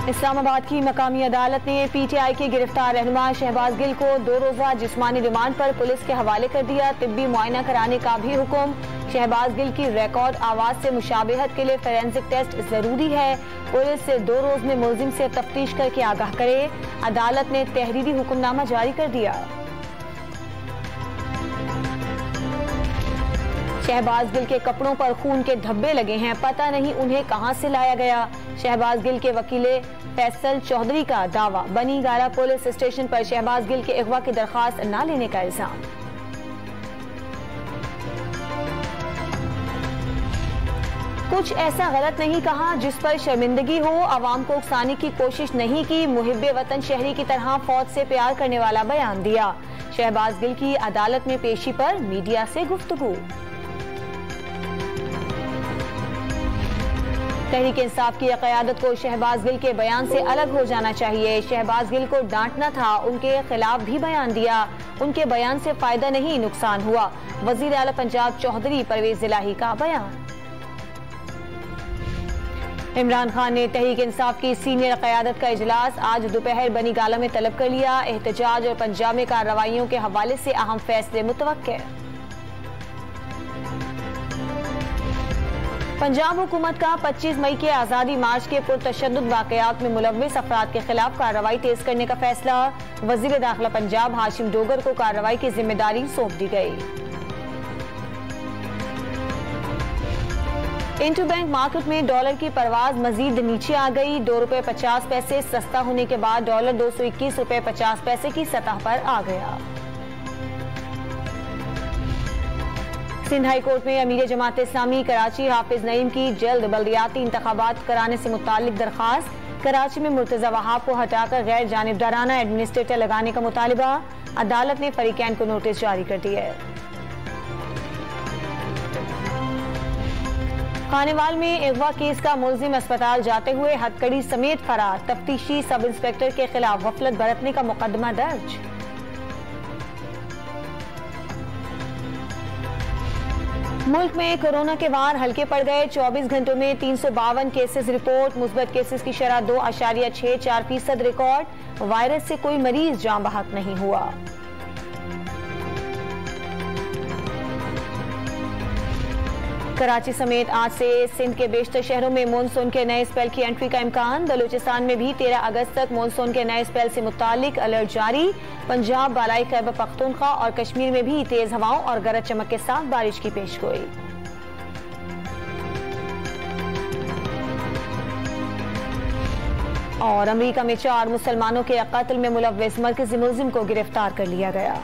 इस्लामाबाद की मकामी अदालत ने PTI के गिरफ्तार रहनुमा शहबाज गिल को 2 रोज़ा जिस्मानी रिमांड पर पुलिस के हवाले कर दिया। तिब्बी मुआयना कराने का भी हुक्म। शहबाज गिल की रिकॉर्ड आवाज से मुशाबहत के लिए फोरेंसिक टेस्ट जरूरी है। पुलिस से 2 रोज में मुलजिम से तफ्तीश करके आगाह करे। अदालत ने तहरीरी हुक्मनामा जारी कर दिया। शहबाज गिल के कपड़ों पर खून के धब्बे लगे हैं, पता नहीं उन्हें कहां से लाया गया। शहबाज गिल के वकीले फैसल चौधरी का दावा। बनी गारा पुलिस स्टेशन पर शहबाज गिल के अगवा की दरखास्त न लेने का इल्जाम। कुछ ऐसा गलत नहीं कहा जिस पर शर्मिंदगी हो। अवाम को उकसाने की कोशिश नहीं की। मुहिब्बे वतन शहरी की तरह फौज से प्यार करने वाला बयान दिया। शहबाज गिल की अदालत में पेशी पर मीडिया से गुफ्तगू। तहरीक इंसाफ की क़यादत को शहबाज गिल के बयान से अलग हो जाना चाहिए। शहबाज गिल को डांटना था, उनके खिलाफ भी बयान दिया। उनके बयान से फायदा नहीं, नुकसान हुआ। वजीर आला पंजाब चौधरी परवेज इलाही का बयान। इमरान खान ने तहरीक इंसाफ की सीनियर क़यादत का इजलास आज दोपहर बनी गाला में तलब कर लिया। एहतजाज और पंजाब में कार्रवाइयों के हवाले से अहम फैसले मुतवक्के। पंजाब हुकूमत का 25 मई के आज़ादी मार्च के पुरतशद्दुद वाक़यात में मुलव्विस अफराद के खिलाफ कार्रवाई तेज करने का फैसला। वज़ीर दाखिला पंजाब हाशिम डोगर को कार्रवाई की जिम्मेदारी सौंप दी गई। इंटर बैंक मार्केट में डॉलर की परवाज मजीद नीचे आ गई। ₹2.50 सस्ता होने के बाद डॉलर $221.50 की सतह पर आ गया। सिंध हाई कोर्ट में अमीर जमात इस्लामी कराची हाफिज नईम की जल्द बल्दियाती इंतखाबात कराने से मुतालिक दरखास्त। कराची में मुर्तजा वहाब को हटाकर गैर जानिबदाराना एडमिनिस्ट्रेटर लगाने का मुतालिबा। अदालत ने फरीकैन को नोटिस जारी कर दिया है। खानेवाल में अगवा केस का मुलजिम अस्पताल जाते हुए हथकड़ी समेत फरार। तफ्तीशी सब इंस्पेक्टर के खिलाफ गफलत बरतने का मुकदमा दर्ज। मुल्क में कोरोना के वार हल्के पड़ गए। 24 घंटों में 352 केसेस रिपोर्ट। मुस्बत केसेस की शरह 2.64% रिकॉर्ड। वायरस से कोई मरीज जान बहक नहीं हुआ। कराची समेत आज से सिंध के बेशतर शहरों में मानसून के नए स्पेल की एंट्री का इम्कान। बलूचिस्तान में भी 13 अगस्त तक मानसून के नए स्पेल से मुतालिक अलर्ट जारी। पंजाब, बालाई खैबर पख्तूनख्वा और कश्मीर में भी तेज हवाओं और गरज चमक के साथ बारिश की पेशगोई। और अमेरिका में 4 मुसलमानों के कत्ल में मुलव्विस मरकजी मुलजिम को गिरफ्तार कर लिया गया।